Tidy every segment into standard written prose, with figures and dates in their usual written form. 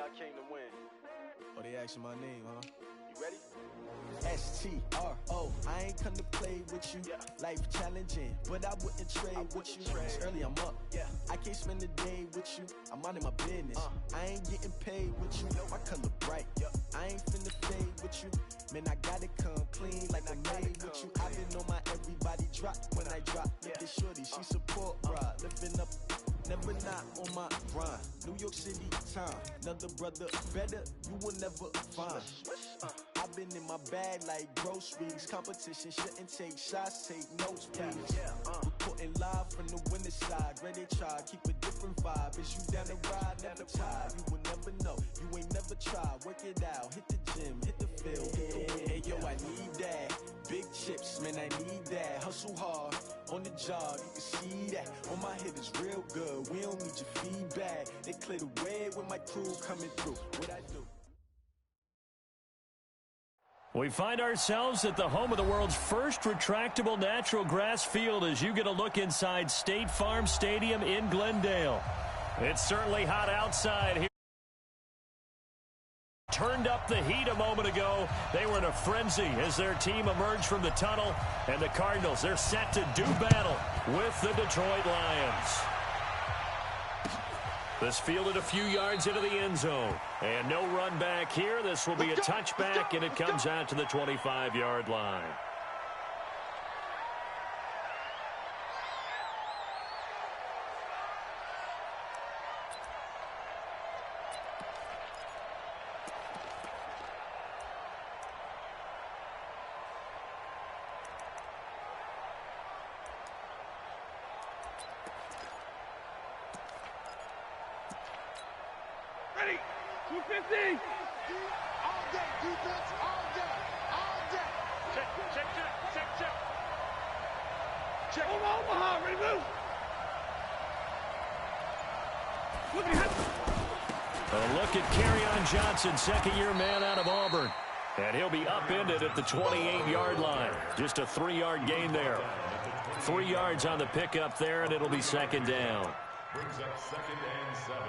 I came to win. Oh, they asking my name, huh? You ready? S-T-R-O, I ain't come to play with you. Life challenging, but I wouldn't trade with you. It's early, I'm up. I can't spend the day with you. I'm minding my business. I ain't getting paid with you. My color bright. I ain't finna fade with you. Man, I gotta come clean like I made with you. I been on my everybody drop when I drop. Look at shorty, she support ride. Living up, never not on my grind. New York City time, another brother better, you will never find. I've been in my bag like groceries. Competition shouldn't take shots, take notes, please. Reporting live from the winner side. Ready to try, keep a different vibe. Is you down the ride, never tired. You will never know, you ain't never tried. Work it out, hit the gym, hit the field, hit the win. Hey yo, I need that. Big chips, man, I need that. Hustle hard, on the job, you can see that. On my head is real good, we don't need your feedback. They clear the way when my crew coming through. What I do? We find ourselves at the home of the world's first retractable natural grass field as you get a look inside State Farm Stadium in Glendale. It's certainly hot outside here. Turned up the heat a moment ago. They were in a frenzy as their team emerged from the tunnel. And the Cardinals, they're set to do battle with the Detroit Lions. This fielded a few yards into the end zone. And no run back here. This will be a touchback, and it comes out to the 25-yard line. Ready, 250. All day, defense, all day, all day. Check. Check. Omaha, ready, move. A look at Kerryon Johnson, second-year man out of Auburn. And he'll be upended at the 28-yard line. Just a 3-yard gain there. 3 yards on the pickup there, and it'll be second down. Brings up 2nd and 7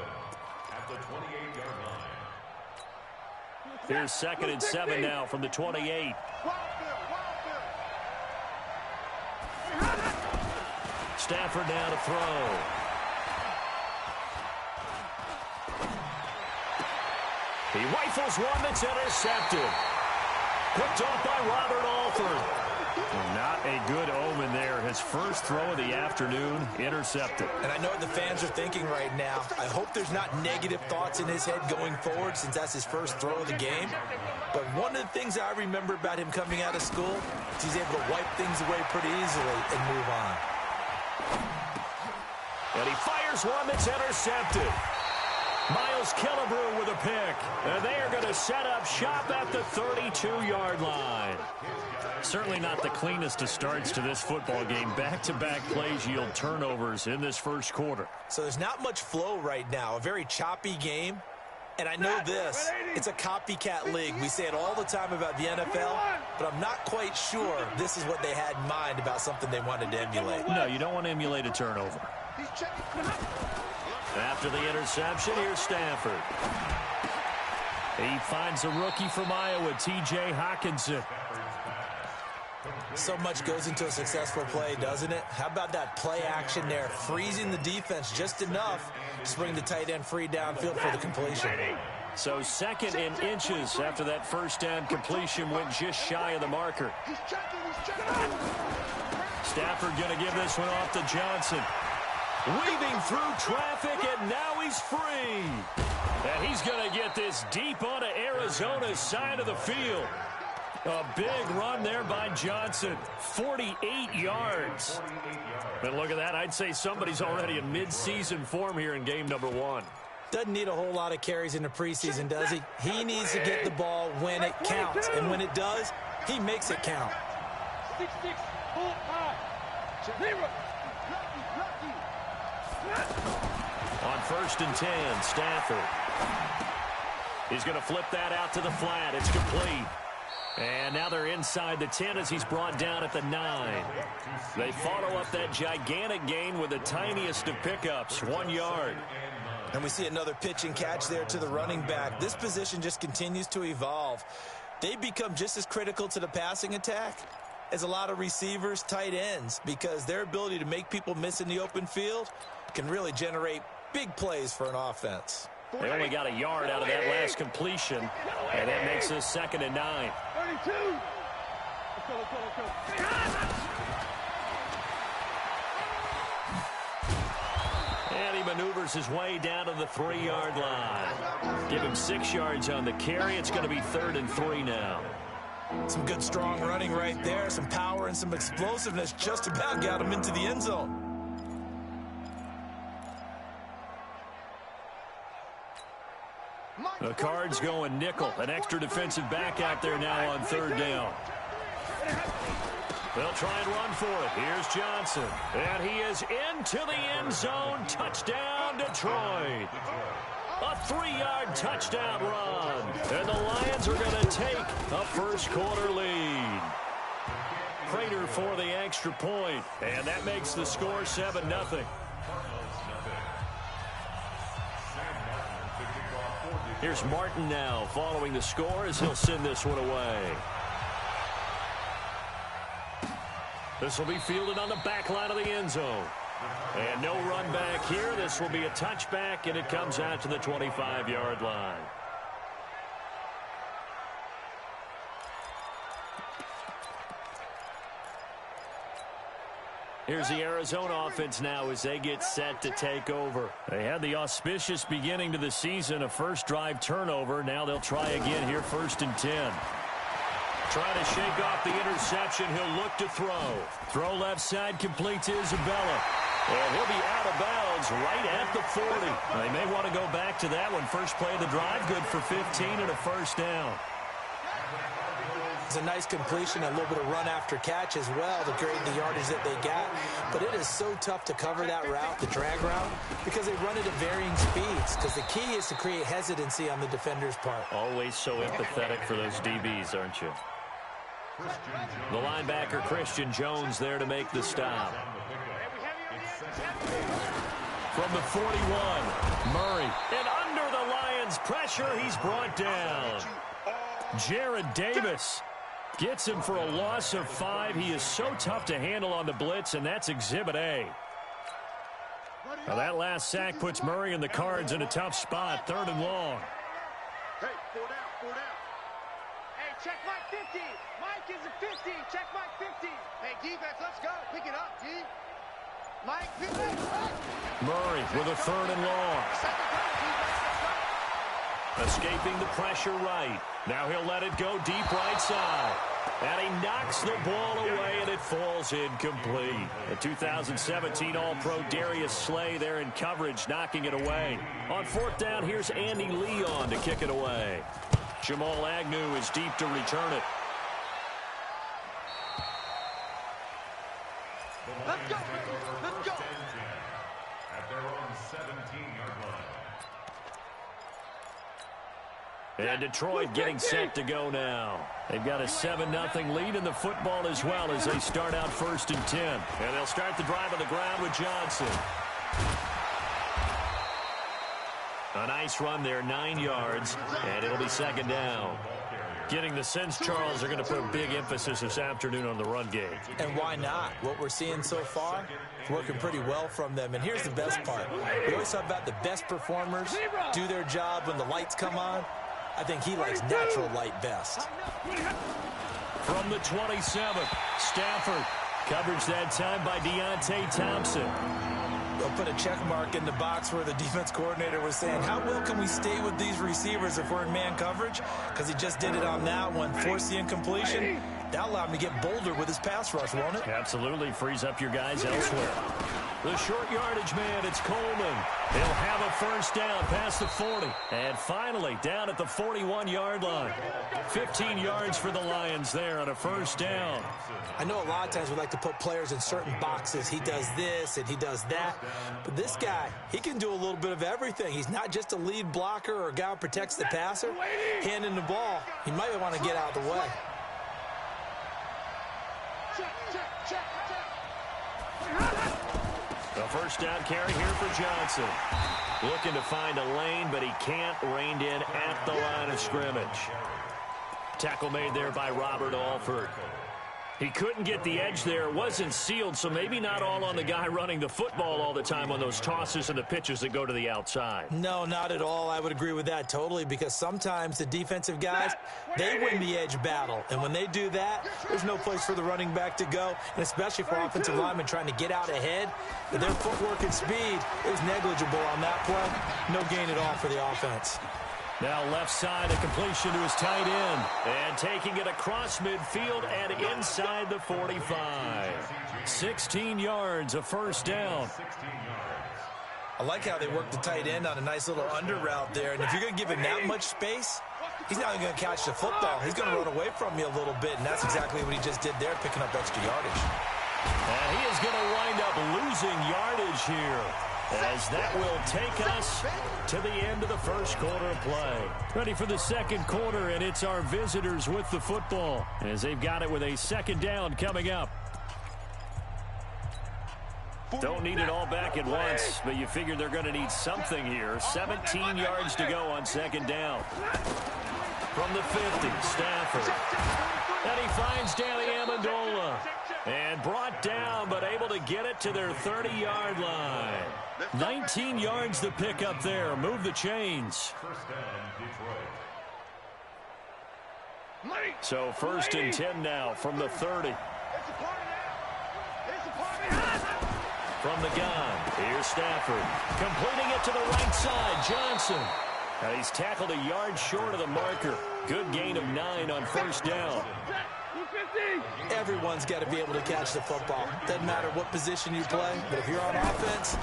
at the 28-yard line. Here's 2nd and 7 now from the 28. Stafford now to throw. He rifles one that's intercepted. Picked off by Robert Alford. Well, not a good omen there. His first throw of the afternoon, intercepted. And I know what the fans are thinking right now. I hope there's not negative thoughts in his head going forward since that's his first throw of the game. But one of the things I remember about him coming out of school is he's able to wipe things away pretty easily and move on. And he fires one that's intercepted. Miles Killebrew with a pick. And they are going to set up shop at the 32-yard line. Certainly not the cleanest of starts to this football game. Back-to-back plays yield turnovers in this first quarter. So there's not much flow right now. A very choppy game. And I know this, it's a copycat league. We say it all the time about the NFL, but I'm not quite sure this is what they had in mind about something they wanted to emulate. No, you don't want to emulate a turnover. After the interception, here's Stafford. He finds a rookie from Iowa, T.J. Hockenson. So much goes into a successful play, doesn't it? How about that play action there? Freezing the defense just enough to bring the tight end free downfield for the completion. So 2nd and inches after that first down completion went just shy of the marker. Stafford going to give this one off to Johnson. Weaving through traffic, and now he's free. And he's going to get this deep onto Arizona's side of the field. A big run there by Johnson. 48 yards. And look at that. I'd say somebody's already in mid-season form here in game number 1. Doesn't need a whole lot of carries in the preseason, does he? He needs to get the ball when it counts. And when it does, he makes it count. 6-6, 4-5, 0. On 1st and 10, Stafford. He's going to flip that out to the flat. It's complete. And now they're inside the 10 as he's brought down at the 9. They follow up that gigantic gain with the tiniest of pickups, 1 yard. And we see another pitch and catch there to the running back. This position just continues to evolve. They become just as critical to the passing attack as a lot of receivers, tight ends, because their ability to make people miss in the open field can really generate big plays for an offense. They only got a yard out of that last completion, and that makes us 2nd and 9. 32. Let's go. And he maneuvers his way down to the 3-yard line. Give him 6 yards on the carry. It's going to be 3rd and 3 now. Some good, strong running right there. Some power and some explosiveness just about got him into the end zone. The Cards going nickel. An extra defensive back out there now on 3rd down. They'll try and run for it. Here's Johnson. And he is into the end zone. Touchdown, Detroit. A 3-yard touchdown run. And the Lions are going to take a first-quarter lead. Prater for the extra point. And that makes the score 7-0. Here's Martin now following the score as he'll send this one away. This will be fielded on the back line of the end zone. And no run back here. This will be a touchback, and it comes out to the 25-yard line. Here's the Arizona offense now as they get set to take over. They had the auspicious beginning to the season, a first drive turnover. Now they'll try again here, 1st and 10. Trying to shake off the interception. He'll look to throw. Throw left side, complete to Isabella. And he'll be out of bounds right at the 40. They may want to go back to that one. First play of the drive, good for 15 and a first down. It's a nice completion, a little bit of run after catch as well to create the yardage that they got. But it is so tough to cover that route, the drag route, because they run it at varying speeds. Because the key is to create hesitancy on the defender's part. Always so empathetic for those DBs, aren't you? The linebacker, Christian Jones, there to make the stop. From the 41, Murray. And under the Lions' pressure, he's brought down. Jared Davis gets him for a loss of 5. He is so tough to handle on the blitz, and that's Exhibit A. Now that last sack puts Murray and the Cards in a tough spot, 3rd and long. Hey, 4 down. Hey, check Mike 50. Mike is a 50. Check Mike 50. Hey, defense, let's go. Pick it up, D. Mike 50. Murray with a 3rd and long. Second down, defense, let's go. Escaping the pressure right. Now he'll let it go deep right side. And he knocks the ball away, and it falls incomplete. The 2017 All-Pro Darius Slay there in coverage, knocking it away. On 4th down, here's Andy Leon to kick it away. Jamal Agnew is deep to return it. Let's go, baby. Let's go. At their own 17-yard line. And Detroit getting set to go now. They've got a 7-0 lead in the football as well as they start out 1st and 10. And they'll start the drive on the ground with Johnson. A nice run there, 9 yards, and it'll be 2nd down. Getting the sense, Charles, are going to put a big emphasis this afternoon on the run game. And why not? What we're seeing so far, working pretty well from them. And here's the best part. We always talk about the best performers do their job when the lights come on. I think he likes natural light best. From the 27, Stafford. Coverage that time by Deontay Thompson. They'll put a check mark in the box where the defense coordinator was saying, how well can we stay with these receivers if we're in man coverage? Because he just did it on that one, forced the incompletion. That'll allow him to get bolder with his pass rush, won't it? Absolutely. Frees up your guys elsewhere. The short yardage man, it's Coleman. He'll have a first down past the 40. And finally, down at the 41-yard line. 15 yards for the Lions there on a first down. I know a lot of times we like to put players in certain boxes. He does this and he does that. But this guy, he can do a little bit of everything. He's not just a lead blocker or a guy who protects the passer. Handing the ball, he might want to get out of the way. The first down carry here for Johnson. Looking to find a lane, but he can't. Reined in at the line of scrimmage. Tackle made there by Robert Alford. He couldn't get the edge there. Wasn't sealed, so maybe not all on the guy running the football all the time on those tosses and the pitches that go to the outside. No, not at all. I would agree with that totally, because sometimes the defensive guys, they win the edge battle. And when they do that, there's no place for the running back to go, and especially for offensive linemen trying to get out ahead. Their footwork and speed is negligible on that play. No gain at all for the offense. Now left side, a completion to his tight end. And taking it across midfield and inside the 45. 16 yards, a first down. I like how they work the tight end on a nice little under route there. And if you're going to give him that much space, he's not even going to catch the football. He's going to run away from you a little bit, and that's exactly what he just did there, picking up extra yardage. And he is going to wind up losing yardage here, as that will take us to the end of the first quarter of play. Ready for the second quarter, and it's our visitors with the football, as they've got it with a second down coming up. Don't need it all back at once, but you figure they're going to need something here. 17 yards to go on second down. From the 50, Stafford. And he finds Danny Amendola. And brought down, but able to get it to their 30-yard line. 19 yards to pick up there. Move the chains. First down, Detroit. So first and 10 now from the 30. From the gun, here's Stafford. Completing it to the right side, Johnson. And he's tackled a yard short of the marker. Good gain of 9 on first down. Everyone's got to be able to catch the football. Doesn't matter what position you play, but if you're on offense,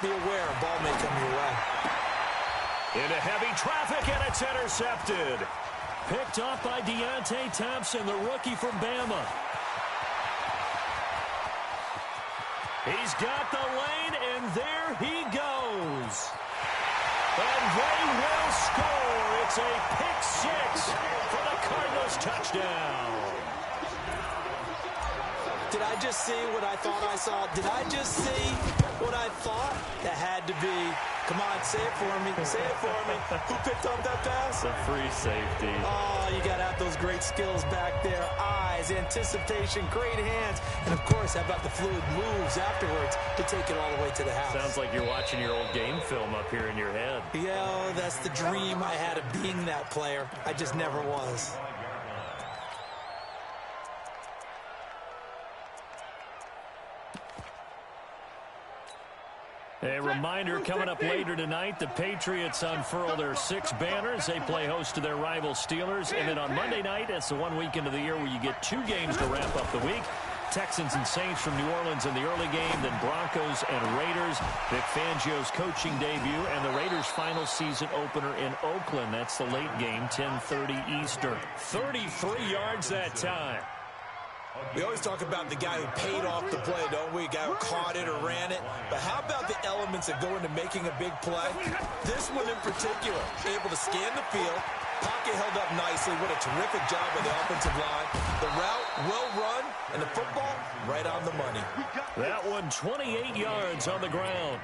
be aware a ball may come your way. Into heavy traffic, and it's intercepted. Picked off by Deontay Thompson, the rookie from Bama. He's got the lane, and there he goes. And they will score. It's a pick six for the Cardinals touchdown. Did I just see what I thought I saw? Did I just see what I thought? That had to be. Come on, say it for me. Say it for me. Who picked up that pass? The free safety. Oh, you got to have those great skills back there. Eyes, anticipation, great hands. And, of course, how about the fluid moves afterwards to take it all the way to the house? Sounds like you're watching your old game film up here in your head. Yeah, that's the dream I had of being that player. I just never was. A reminder, coming up later tonight, the Patriots unfurl their 6 banners. They play host to their rival Steelers. And then on Monday night, it's the one weekend of the year where you get 2 games to wrap up the week. Texans and Saints from New Orleans in the early game, then Broncos and Raiders. Vic Fangio's coaching debut and the Raiders' final season opener in Oakland. That's the late game, 10:30 Eastern. 33 yards that time. We always talk about the guy who paid off the play, don't we? A guy who caught it or ran it. But how about the elements that go into making a big play? This one in particular, able to scan the field, pocket held up nicely. What a terrific job by the offensive line. The route, well run, and the football, right on the money. That one, 28 yards on the ground.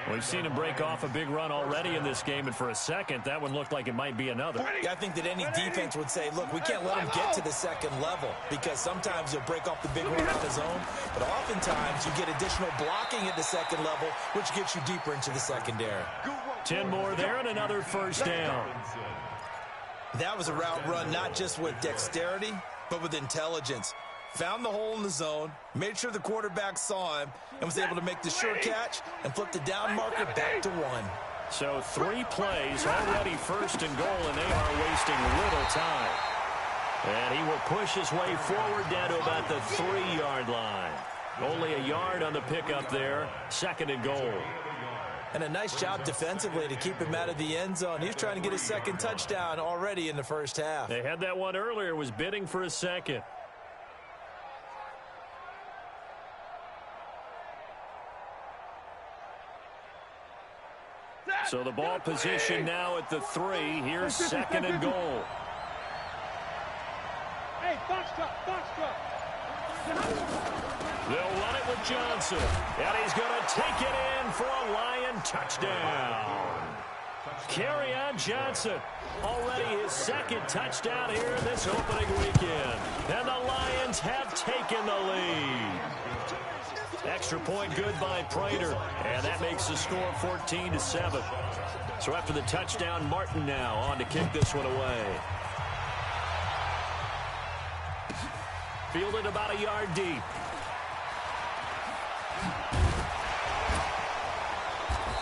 We've seen him break off a big run already in this game, and for a second, that one looked like it might be another. Yeah, I think that any defense would say, look, we can't let him get to the second level, because sometimes he'll break off the big run on his own, but oftentimes you get additional blocking at the second level, which gets you deeper into the secondary. 10 more there and another first down. That was a route run not just with dexterity, but with intelligence. Found the hole in the zone, made sure the quarterback saw him, and was able to make the sure catch and flip the down marker back to 1. So 3 plays, already first and goal, and they are wasting little time. And he will push his way forward down to about the 3-yard line. Only a yard on the pickup there, second and goal. And a nice job defensively to keep him out of the end zone. He was trying to get his second touchdown already in the first half. They had that one earlier, was bidding for a second. So the ball position now at the 3. Here's second and goal. Hey, box truck, box truck. They'll run it with Johnson. And he's going to take it in for a Lion touchdown. Kerryon Johnson, already his second touchdown here in this opening weekend. And the Lions have taken the lead. Extra point good by Prater. And that makes the score 14-7. So after the touchdown, Martin now on to kick this one away. Fielded about a yard deep.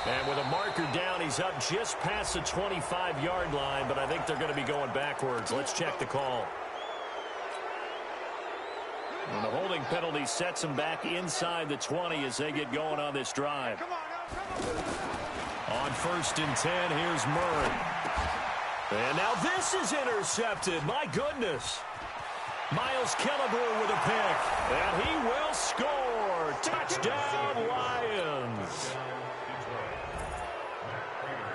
And with a marker down, he's up just past the 25-yard line, but I think they're going to be going backwards. Let's check the call. And the holding penalty sets them back inside the 20 as they get going on this drive. On 1st and 10, here's Murray. And now this is intercepted. My goodness. Miles Killebrew with a pick. And he will score. Touchdown, Lions.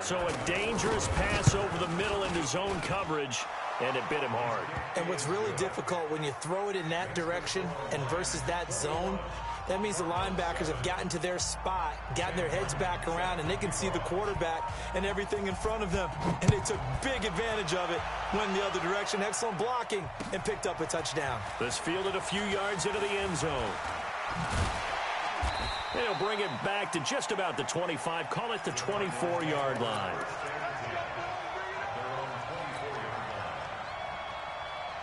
So a dangerous pass over the middle into zone coverage, and it bit him hard. And what's really difficult when you throw it in that direction and versus that zone, that means the linebackers have gotten to their spot, gotten their heads back around, and they can see the quarterback and everything in front of them. And they took big advantage of it, went the other direction, excellent blocking, and picked up a touchdown. This fielded a few yards into the end zone. And he'll bring it back to just about the 25, call it the 24-yard line.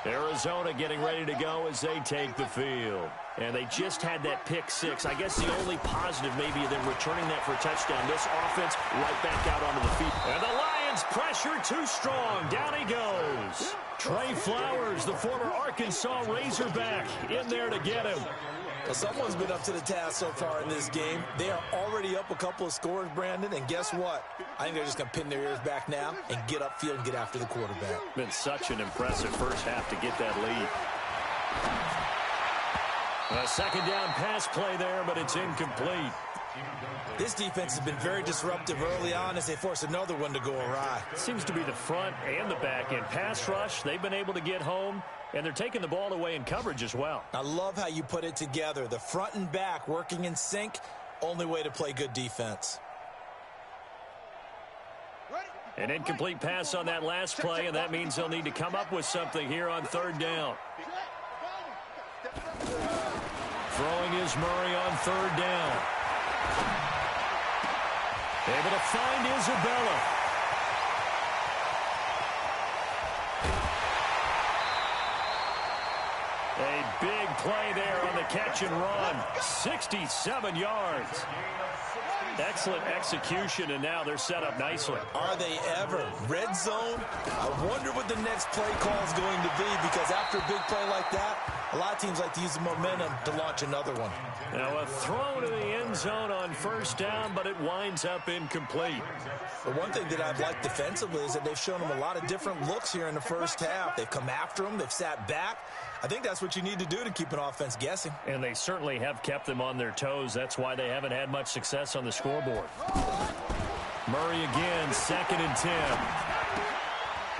Arizona getting ready to go as they take the field. And they just had that pick six. I guess the only positive maybe of them returning that for a touchdown. This offense right back out onto the field. And the Lions pressure too strong. Down he goes. Trey Flowers, the former Arkansas Razorback, in there to get him. Well, someone's been up to the task so far in this game. They are already up a couple of scores, Brandon, and guess what? I think they're just going to pin their ears back now and get upfield and get after the quarterback. Been such an impressive first half to get that lead. A second down pass play there, but it's incomplete. This defense has been very disruptive early on as they force another one to go awry. Seems to be the front and the back end. Pass rush, they've been able to get home, and they're taking the ball away in coverage as well. I love how you put it together. The front and back working in sync, only way to play good defense. An incomplete pass on that last play, and that means they'll need to come up with something here on 3rd down. Throwing is Murray on 3rd down. Able to find Isabella. A big play there on the catch and run. 67 yards. Excellent execution, and now they're set up nicely. Are they ever? Red zone? I wonder what the next play call is going to be, because after a big play like that, a lot of teams like to use the momentum to launch another one. Now a throw to the end zone on 1st down, but it winds up incomplete. The one thing that I've liked defensively is that they've shown them a lot of different looks here in the first half. They've come after them. They've sat back. I think that's what you need to do to keep an offense guessing. And they certainly have kept them on their toes. That's why they haven't had much success on the scoreboard. Murray again, 2nd and 10.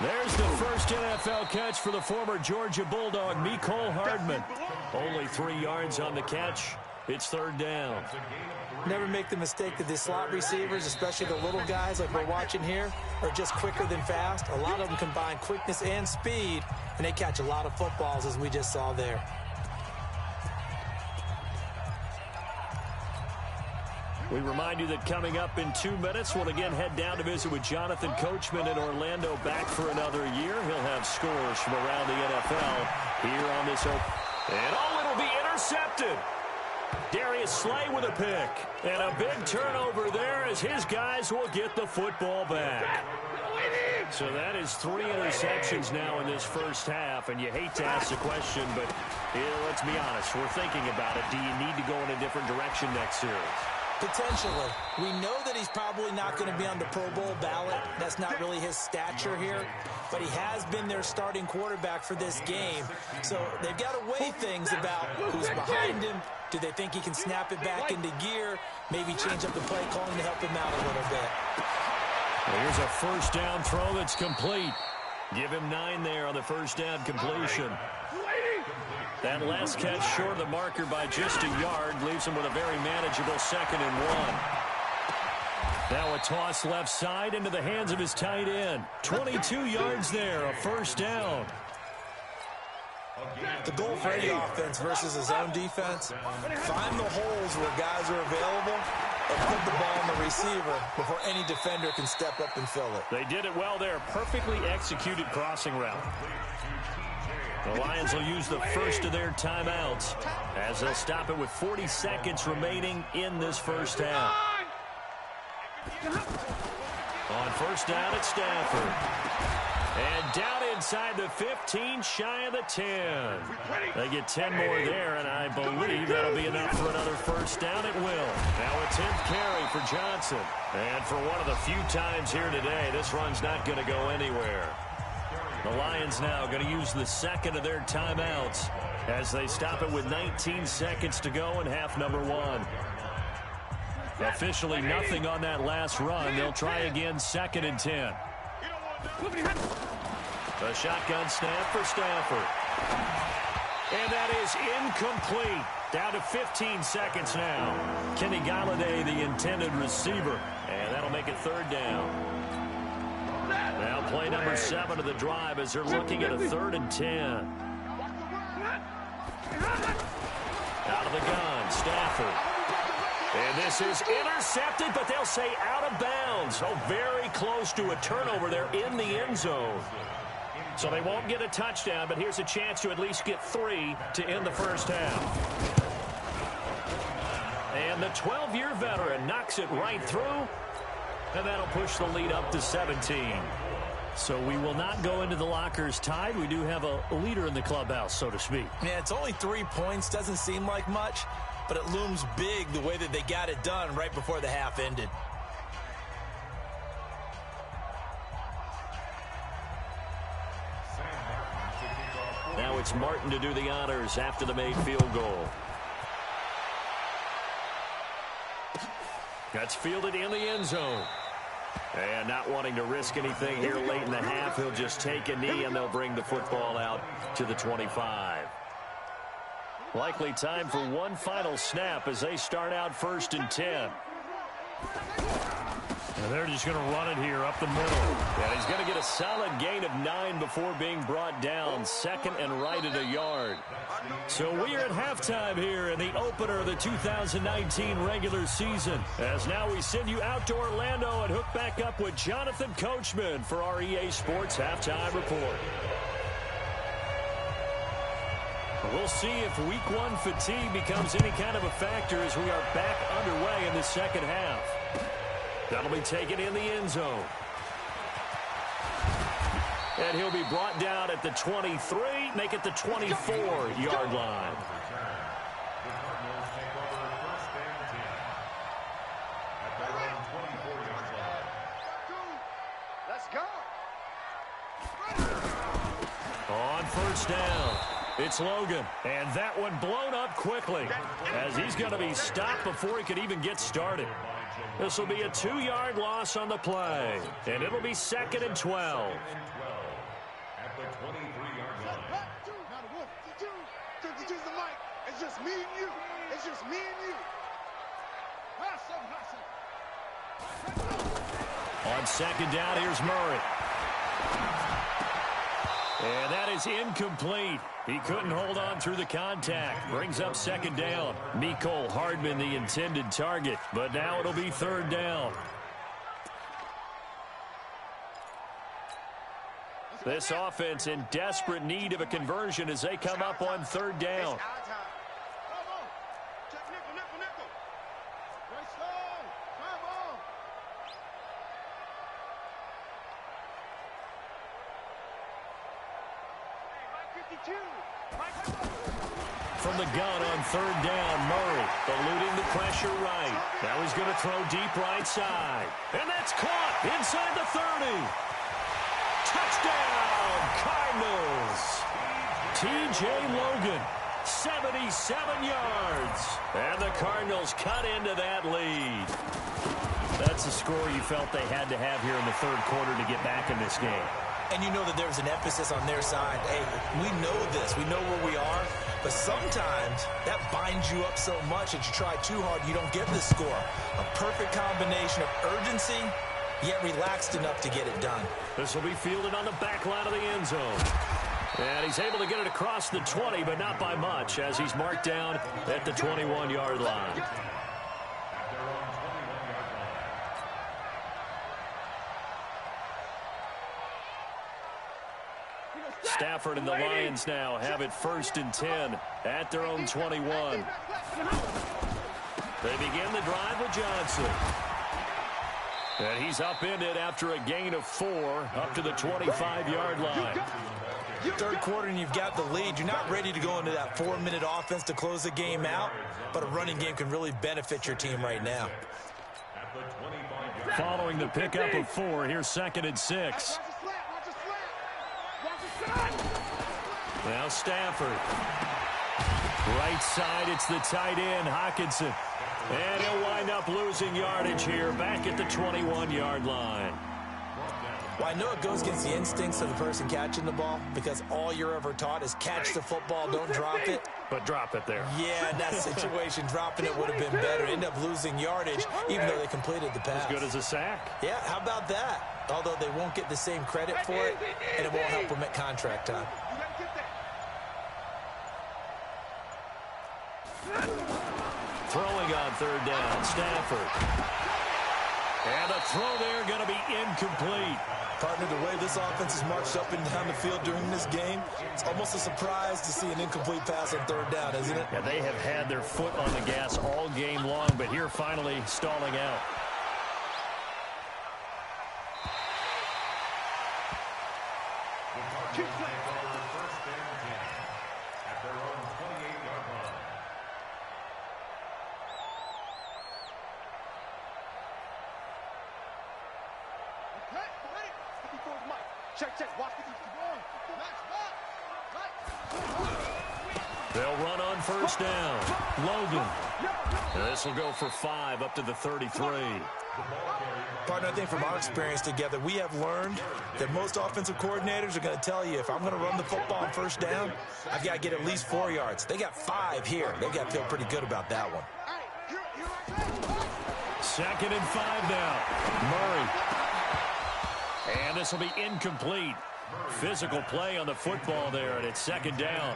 There's the first NFL catch for the former Georgia Bulldog, Mecole Hardman. Only 3 yards on the catch. It's 3rd down. Never make the mistake that the slot receivers, especially the little guys like we're watching here, are just quicker than fast. A lot of them combine quickness and speed, and they catch a lot of footballs, as we just saw there. We remind you that coming up in 2 minutes, we'll again head down to visit with Jonathan Coachman in Orlando, back for another year. He'll have scores from around the NFL here on this open. And it'll be intercepted. Darius Slay with a pick. And a big turnover there as his guys will get the football back. So that is 3 interceptions now in this first half. And you hate to ask the question, but let's be honest. We're thinking about it. Do you need to go in a different direction next series? Potentially. We know that he's probably not going to be on the Pro Bowl ballot. That's not really his stature here. But he has been their starting quarterback for this game. So they've got to weigh things about who's behind him. Do they think he can snap it back into gear? Maybe change up the play calling to help him out a little bit. Well, here's a 1st down throw that's complete. Give him 9 there on the 1st down completion. That last catch short of the marker by just a yard leaves him with a very manageable 2nd and 1. Now a toss left side into the hands of his tight end. 22 yards there, a 1st down. The goal for any offense versus his own defense, find the holes where guys are available and put the ball on the receiver before any defender can step up and fill it. They did it well there. Perfectly executed crossing route. The Lions will use the first of their timeouts as they'll stop it with 40 seconds remaining in this 1st half. On 1st down at Stafford. And down inside the 15, shy of the 10. They get 10 more there, and I believe that'll be enough for another 1st down. It will. Now a 10th carry for Johnson. And for one of the few times here today, this run's not going to go anywhere. The Lions now going to use the 2nd of their timeouts as they stop it with 19 seconds to go in half number 1. Officially nothing on that last run. They'll try again 2nd and 10. A shotgun snap for Stafford. And that is incomplete. Down to 15 seconds now. Kenny Galladay, the intended receiver. And that'll make it 3rd down. Now play number 7 of the drive as they're looking at a 3rd and 10. Out of the gun, Stafford. And this is intercepted, but they'll say out of bounds. Oh, very close to a turnover there in the end zone. So they won't get a touchdown, but here's a chance to at least get 3 to end the 1st half. And the 12-year veteran knocks it right through, and that'll push the lead up to 17. So we will not go into the lockers tied. We do have a leader in the clubhouse, so to speak. Yeah, it's only 3 points. Doesn't seem like much, but it looms big the way that they got it done right before the half ended. Now it's Martin to do the honors after the made field goal. That's fielded in the end zone. And not wanting to risk anything here late in the half, he'll just take a knee and they'll bring the football out to the 25. Likely time for one final snap as they start out 1st and 10. And they're just going to run it here up the middle. And he's going to get a solid gain of 9 before being brought down. 2nd and right at a yard. So we are at halftime here in the opener of the 2019 regular season. As now we send you out to Orlando and hook back up with Jonathan Coachman for our EA Sports Halftime Report. We'll see if Week 1 fatigue becomes any kind of a factor as we are back underway in the 2nd half. That'll be taken in the end zone. And he'll be brought down at the 23, make it the 24-yard line. Let's go. On 1st down, it's Logan. And that one blown up quickly as he's going to be stopped before he could even get started. This will be a 2-yard loss on the play, and it'll be 2nd and 12. At the 23-yard line. It's just me and you. It's just me and you. On 2nd down, here's Murray. And that is incomplete. He couldn't hold on through the contact. Brings up 2nd down. Mecole Hardman, the intended target. But now it'll be 3rd down. This offense in desperate need of a conversion as they come up on 3rd down. From the gun on 3rd down, Murray eluding the pressure right. Now he's going to throw deep right side. And that's caught inside the 30. Touchdown, Cardinals. T.J. Logan, 77 yards. And the Cardinals cut into that lead. That's the score you felt they had to have here in the 3rd quarter to get back in this game. And you know that there's an emphasis on their side. Hey, we know this. We know where we are. But sometimes that binds you up so much that you try too hard, you don't get the score. A perfect combination of urgency, yet relaxed enough to get it done. This will be fielded on the back line of the end zone. And he's able to get it across the 20, but not by much, as he's marked down at the 21-yard line. Stafford and the Lions now have it 1st and 10 at their own 21. They begin the drive with Johnson. And he's upended after a gain of 4 up to the 25-yard line. Third quarter and you've got the lead. You're not ready to go into that 4-minute offense to close the game out, but a running game can really benefit your team right now. Following the pickup of 4, here's 2nd and 6. Now Stafford. Right side, it's the tight end, Hockenson. And he'll wind up losing yardage here back at the 21-yard line. Well, I know it goes against the instincts of the person catching the ball because all you're ever taught is catch the football, don't drop it. But drop it there. Yeah, in that situation, dropping it would have been better. End up losing yardage, even though they completed the pass. As good as a sack. Yeah, how about that? Although they won't get the same credit for it, and it won't help them at contract time. Throwing on 3rd down, Stafford. And the throw there going to be incomplete. Partner, the way this offense has marched up and down the field during this game, it's almost a surprise to see an incomplete pass on 3rd down, isn't it? Yeah, they have had their foot on the gas all game long, but here finally stalling out. They'll run on 1st down. Logan. This will go for 5 up to the 33. Partner, I think from our experience together, we have learned that most offensive coordinators are going to tell you, if I'm going to run the football on 1st down, I've got to get at least 4 yards. They got 5 here. They've got to feel pretty good about that one. 2nd and 5 now. Murray. And this will be incomplete. Physical play on the football there, and it's 2nd down.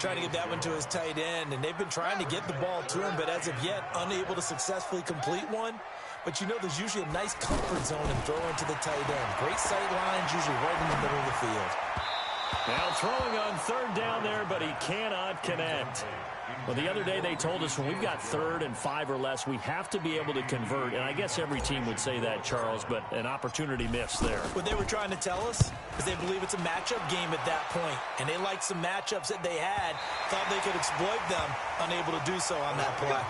Trying to get that one to his tight end, and they've been trying to get the ball to him, but as of yet, unable to successfully complete one. But you know there's usually a nice comfort zone in throwing to the tight end. Great sight lines, usually right in the middle of the field. Now throwing on 3rd down there, but he cannot connect. Well, the other day they told us when we've got 3rd and 5 or less, we have to be able to convert. And I guess every team would say that, Charles, but an opportunity missed there. What they were trying to tell us is they believe it's a matchup game at that point. And they liked some matchups that they had, thought they could exploit them, unable to do so on that play.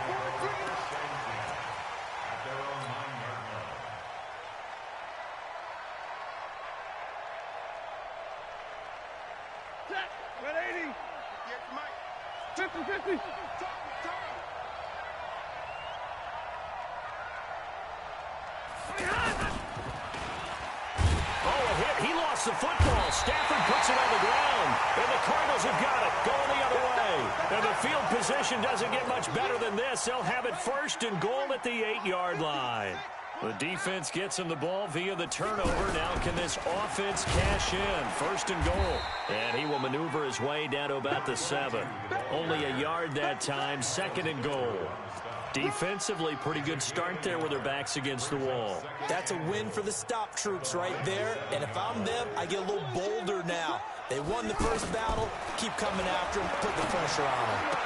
He lost the football. Stafford puts it on the ground. And the Cardinals have got it. Going the other way. And the field position doesn't get much better than this. They'll have it 1st and goal at the 8-yard line. The defense gets him the ball via the turnover. Now can this offense cash in? 1st and goal. And he will maneuver his way down to about the 7. Only a yard that time. 2nd and goal. Defensively, pretty good start there with their backs against the wall. That's a win for the stop troops right there. And if I'm them, I get a little bolder now. They won the first battle. Keep coming after them. Put the pressure on them.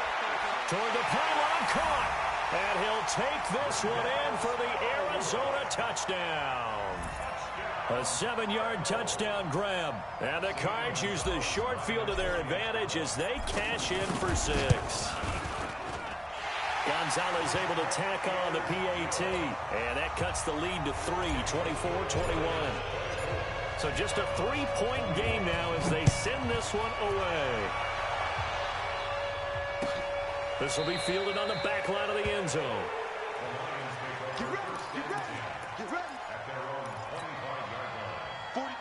Toward the pylon, caught. And he'll take this one in for the Arizona touchdown. A 7-yard touchdown grab. And the Cards use the short field to their advantage as they cash in for 6. Gonzalez able to tack on the PAT. And that cuts the lead to 3, 24-21. So just a 3-point game now as they send this one away. This will be fielded on the back line of the end zone.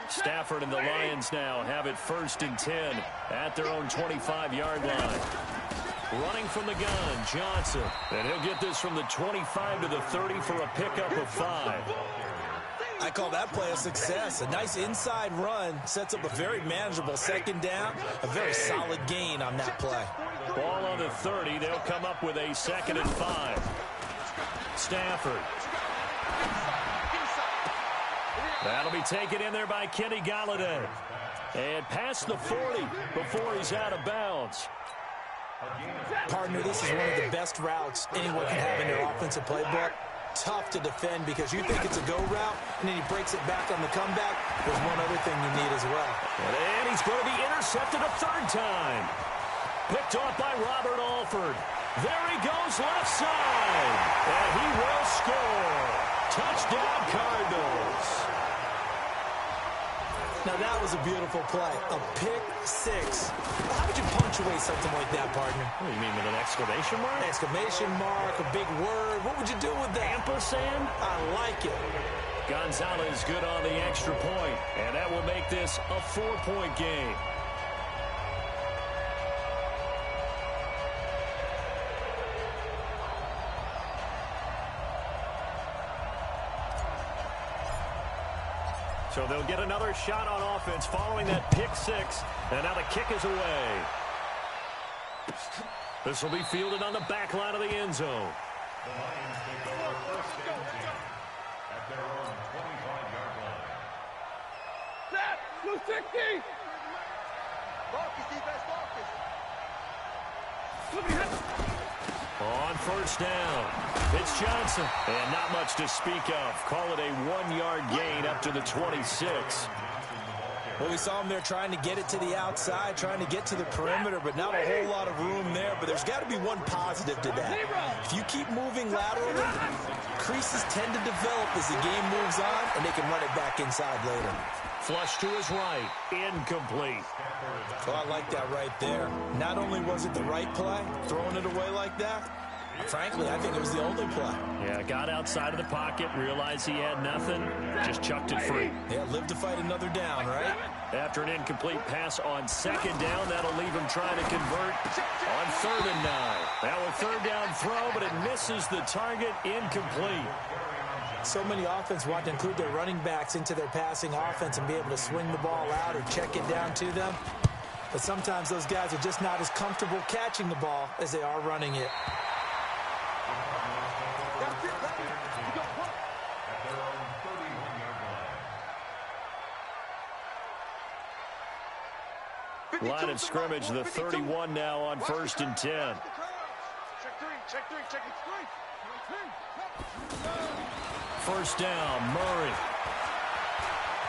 Stafford and the Lions now have it 1st and 10 at their own 25-yard line. Running from the gun, Johnson. And he'll get this from the 25 to the 30 for a pickup of 5. I call that play a success. A nice inside run sets up a very manageable 2nd down. A very solid gain on that play. Ball on the 30. They'll come up with a 2nd and 5. Stafford. That'll be taken in there by Kenny Golladay. And past the 40 before he's out of bounds. Partner, this is one of the best routes anyone can have in their offensive playbook. Tough to defend because you think it's a go route, and then he breaks it back on the comeback. There's one other thing you need as well. And he's going to be intercepted a 3rd time. Picked off by Robert Alford. There he goes left side. And he will score. Touchdown, Cardinals. Now, that was a beautiful play. A pick 6. How would you punctuate something like that, partner? What do you mean, with an exclamation mark? Exclamation mark, a big word. What would you do with that? Ampersand? I like it. Gonzalez good on the extra point, and that will make this a 4-point game. So they'll get another shot on offense following that pick 6. And now the kick is away. This will be fielded on the back line of the end zone. The Lions take over 1st and 10 at their own 25-yard line. Snap! Blue 60! Marcus, defense, Marcus. On 1st down, it's Johnson. And not much to speak of. Call it a 1-yard gain up to the 26. Well, we saw him there trying to get it to the outside, trying to get to the perimeter, but not a whole lot of room there. But there's got to be one positive to that. If you keep moving laterally, creases tend to develop as the game moves on, and they can run it back inside later. Flush to his right. Incomplete. Well, I like that right there. Not only was it the right play, throwing it away like that, frankly, I think it was the only play. Yeah, got outside of the pocket, realized he had nothing, just chucked it free. Yeah, live to fight another down, right? After an incomplete pass on 2nd down, that'll leave him trying to convert on 3rd and 9. Now a 3rd down throw, but it misses the target, incomplete. So many offense want to include their running backs into their passing offense and be able to swing the ball out or check it down to them. But sometimes those guys are just not as comfortable catching the ball as they are running it. Line of scrimmage, the 31 now on 1st and 10. Check 3, check 3, check 3. 1st down, Murray.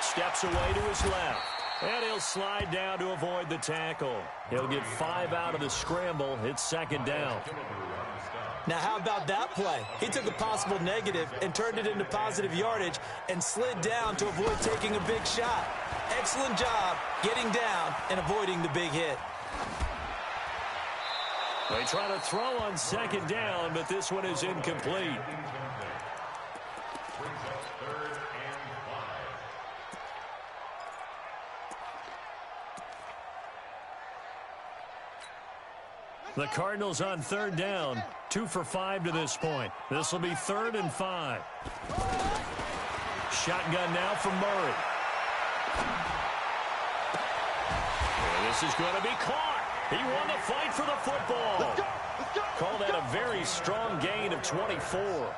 Steps away to his left. And he'll slide down to avoid the tackle. He'll get 5 out of the scramble. It's 2nd down. Now, how about that play? He took a possible negative and turned it into positive yardage and slid down to avoid taking a big shot. Excellent job getting down and avoiding the big hit. They try to throw on 2nd down, but this one is incomplete. The Cardinals on 3rd down, 2 for 5 to this point. This will be 3rd and 5. Shotgun now from Murray. And this is going to be caught. He won the fight for the football. Let's go. Call that a very strong gain of 24.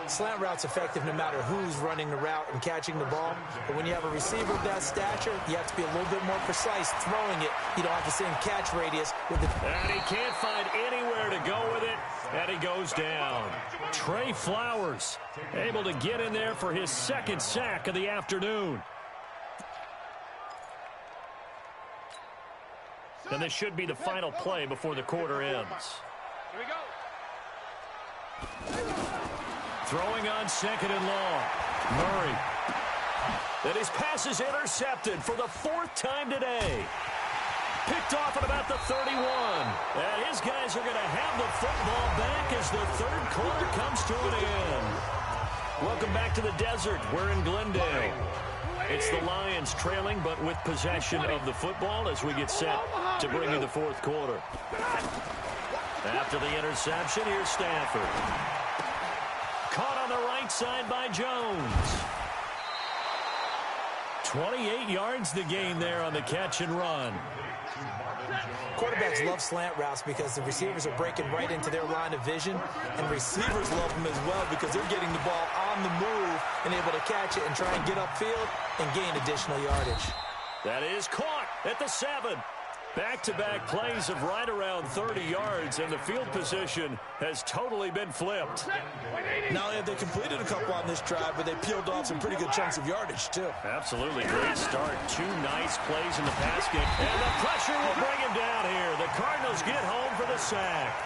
Slant route's effective no matter who's running the route and catching the ball. But when you have a receiver of that stature, you have to be a little bit more precise throwing it. You don't have the same catch radius with the... And he can't find anywhere to go with it. And he goes down. Trey Flowers able to get in there for his 2nd sack of the afternoon. And this should be the final play before the quarter ends. Here we go. Throwing on 2nd and long. Murray. And his pass is intercepted for the 4th time today. Picked off at about the 31. And his guys are going to have the football back as the 3rd quarter comes to an end. Welcome back to the desert. We're in Glendale. It's the Lions trailing, but with possession of the football as we get set to bring you the fourth quarter. After the interception, here's Stafford. Caught on the right side by Jones. 28 yards the gain there on the catch and run. Quarterbacks love slant routes because the receivers are breaking right into their line of vision, and receivers love them as well because they're getting the ball on the move and able to catch it and try and get upfield and gain additional yardage. That is caught at the 7. Back-to-back plays of right around 30 yards, and the field position has totally been flipped. Not only have they completed a couple on this drive, but they peeled off some pretty good chunks of yardage, too. Absolutely great start. 2 nice plays in the pass game. And the pressure will bring him down here. The Cardinals get home for the sack.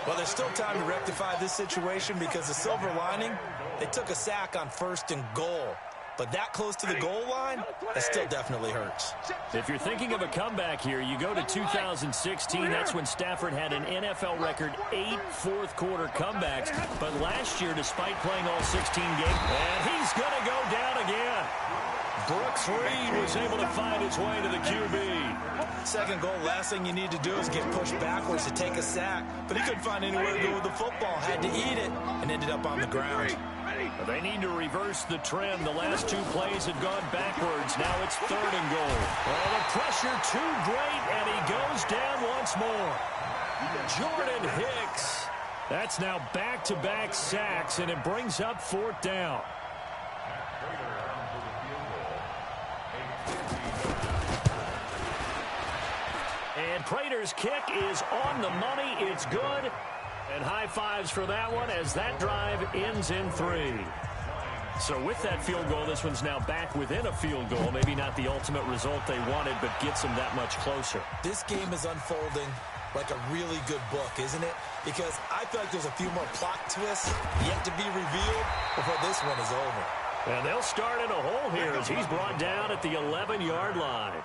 Well, there's still time to rectify this situation because the silver lining, they took a sack on 1st and goal. But that close to the goal line, it still definitely hurts. If you're thinking of a comeback here, you go to 2016. That's when Stafford had an NFL record 8 fourth-quarter comebacks. But last year, despite playing all 16 games, and he's going to go down again. Brooks Reed was able to find his way to the QB. Second goal, last thing you need to do is get pushed backwards to take a sack. But he couldn't find anywhere to go with the football, had to eat it, and ended up on the ground. They need to reverse the trend. The last 2 plays have gone backwards. Now it's 3rd and goal. Oh, the pressure too great, and he goes down once more. Jordan Hicks. That's now back-to-back sacks, and it brings up 4th down. And Prater's kick is on the money. It's good. And high fives for that one as that drive ends in 3. So with that field goal, this one's now back within a field goal. Maybe not the ultimate result they wanted, but gets them that much closer. This game is unfolding like a really good book, isn't it? Because I feel like there's a few more plot twists yet to be revealed before this one is over. And they'll start in a hole here as he's brought down at the 11-yard line.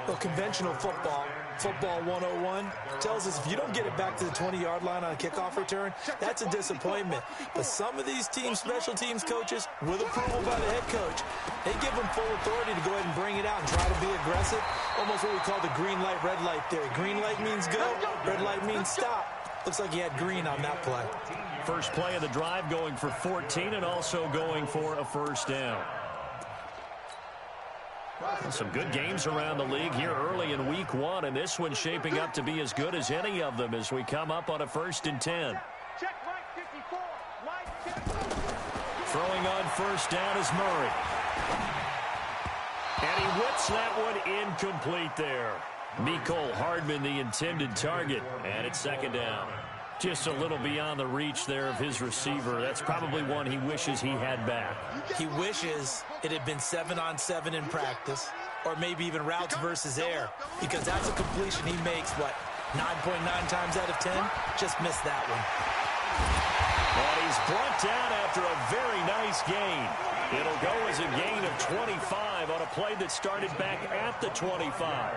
Well, conventional football 101, tells us if you don't get it back to the 20-yard line on a kickoff return, that's a disappointment. But some of these teams, special teams coaches, with approval by the head coach, they give them full authority to go ahead and bring it out and try to be aggressive. Almost what we call the green light, red light theory. Green light means go, red light means stop. Looks like he had green on that play. First play of the drive going for 14 and also going for a 1st down. Some good games around the league here early in week 1, and this one's shaping up to be as good as any of them as we come up on a 1st and 10. Check Mike 54. Mike, check. Throwing on 1st down is Murray. And he whips that one incomplete there. Mecole Hardman, the intended target, and it's 2nd down. Just a little beyond the reach there of his receiver. That's probably one he wishes he had back. He wishes it had been 7-on-7 in practice, or maybe even routes versus air, because that's a completion he makes, 9.9 times out of 10? Just missed that one. And he's brought down after a very nice gain. It'll go as a gain of 25 on a play that started back at the 25.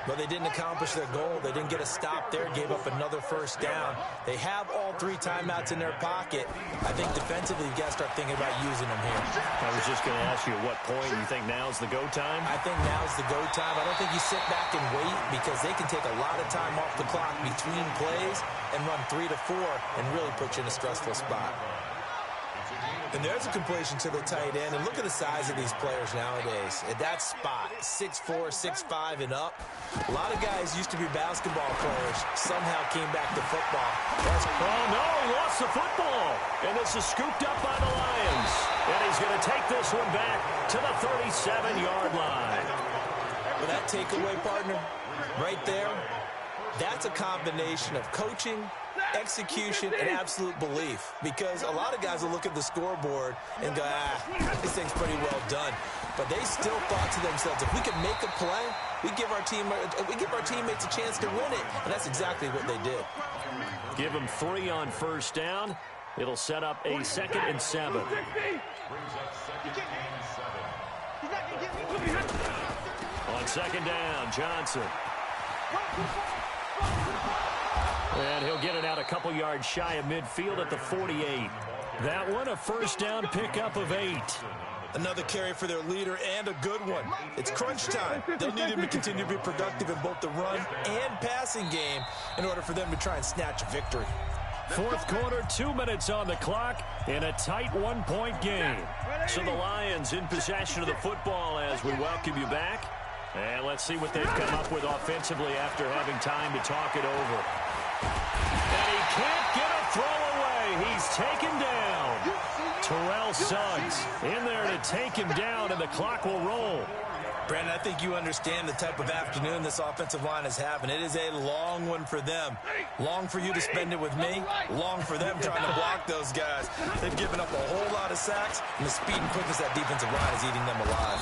But they didn't accomplish their goal. They didn't get a stop there, gave up another 1st down. They have all 3 timeouts in their pocket. I think defensively, you've got to start thinking about using them here. I was just going to ask you at what point you think now's the go time? I think now's the go time. I don't think you sit back and wait because they can take a lot of time off the clock between plays and run 3 to 4 and really put you in a stressful spot. And there's a completion to the tight end. And look at the size of these players nowadays. At that spot, 6'4", 6'5", and up. A lot of guys used to be basketball players. Somehow came back to football. Oh, no, he lost the football. And this is scooped up by the Lions. And he's going to take this one back to the 37-yard line. Well, that takeaway, partner, right there, that's a combination of coaching, execution, and absolute belief. Because a lot of guys will look at the scoreboard and go, this thing's pretty well done. But they still thought to themselves, if we can make a play, we give our teammates a chance to win it. And that's exactly what they did. Give them 3 on 1st down. It'll set up a 2nd and 7. On 2nd down, Johnson. And he'll get it out a couple yards shy of midfield at the 48. That one, a 1st down pickup of 8. Another carry for their leader and a good one. It's crunch time. They'll need him to continue to be productive in both the run and passing game in order for them to try and snatch a victory. Fourth quarter, 2 minutes on the clock in a tight one-point game. So the Lions in possession of the football as we welcome you back. And let's see what they've come up with offensively after having time to talk it over. And he can't get a throw away. He's taken down. Terrell Suggs in there to take him down, and the clock will roll. Brandon, I think you understand the type of afternoon this offensive line is having. It is a long one for them. Long for you to spend it with me. Long for them trying to block those guys. They've given up a whole lot of sacks, and the speed and quickness of that defensive line is eating them alive.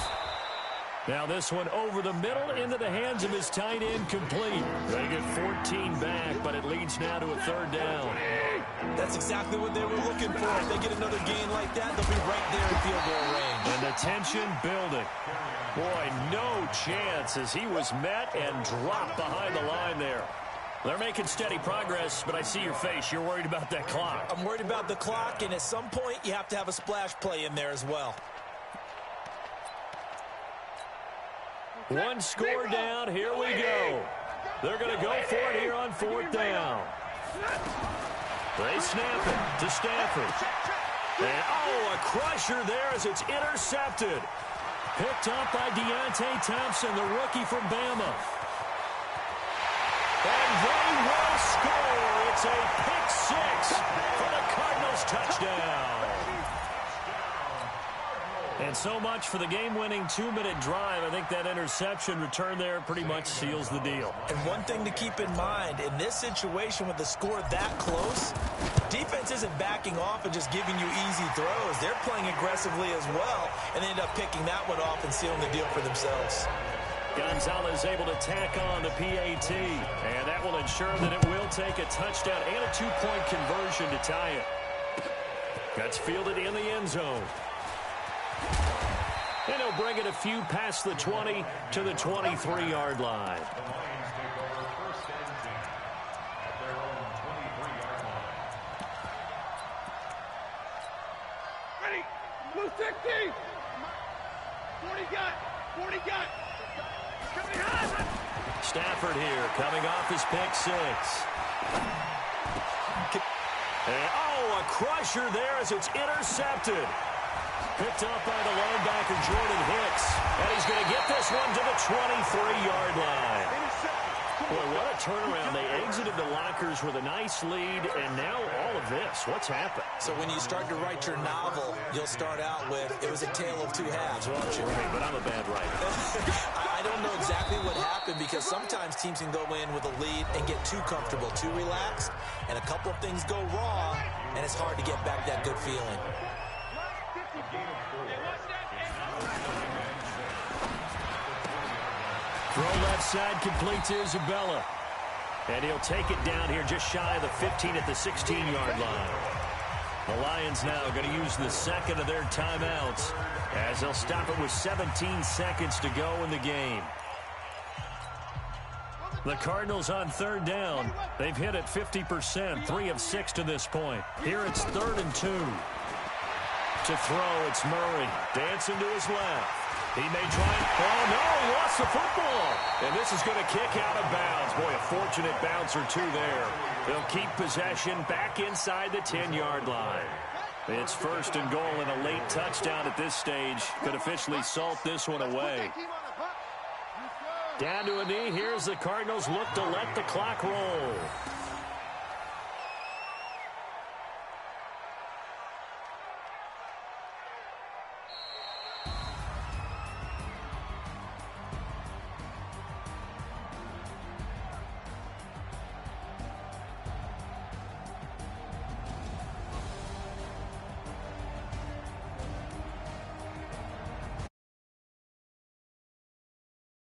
Now this one over the middle into the hands of his tight end, complete. They get 14 back, but it leads now to a third down. That's exactly what they were looking for. If they get another gain like that, they'll be right there in field goal range. And the tension building. Boy, no chance as he was met and dropped behind the line there. They're making steady progress, but I see your face. You're worried about that clock. I'm worried about the clock, and at some point, you have to have a splash play in there as well. One score down. Here we go. They're going to go for it here on fourth down. They snap it to Stafford. And, oh, a crusher there as it's intercepted. Picked up by Deontay Thompson, the rookie from Bama. And they will score. It's a pick six for the Cardinals touchdown. And so much for the game-winning 2-minute drive. I think that interception return there pretty much seals the deal. And one thing to keep in mind, in this situation with the score that close, defense isn't backing off and just giving you easy throws. They're playing aggressively as well, and they end up picking that one off and sealing the deal for themselves. Gonzalez able to tack on the PAT, and that will ensure that it will take a touchdown and a two-point conversion to tie it. That's fielded in the end zone. And he'll bring it a few past the 20 to the 23-yard line. Ready, blue 60. 40 got, 40 got. Stafford here coming off his pick six. And, oh, a crusher there as it's intercepted. Picked up by the linebacker, Jordan Hicks. And he's going to get this one to the 23-yard line. Boy, what a turnaround. They exited the lockers with a nice lead, and now all of this. What's happened? So when you start to write your novel, you'll start out with, it was a tale of two halves, won't you? Okay, but I'm a bad writer. I don't know exactly what happened because sometimes teams can go in with a lead and get too comfortable, too relaxed, and a couple of things go wrong, and it's hard to get back that good feeling. Throw left side, complete to Isabella. And he'll take it down here just shy of the 15 at the 16-yard line. The Lions now going to use the second of their timeouts as they'll stop it with 17 seconds to go in the game. The Cardinals on third down. They've hit it 50%, 3 of 6 to this point. Here it's 3rd and 2. To throw, it's Murray. Dancing to his left. He may try it. Oh, no, he lost the football. And this is going to kick out of bounds. Boy, a fortunate bounce or two there. They'll keep possession back inside the 10-yard line. It's 1st and goal, and a late touchdown at this stage could officially salt this one away. Down to a knee. Here's the Cardinals look to let the clock roll.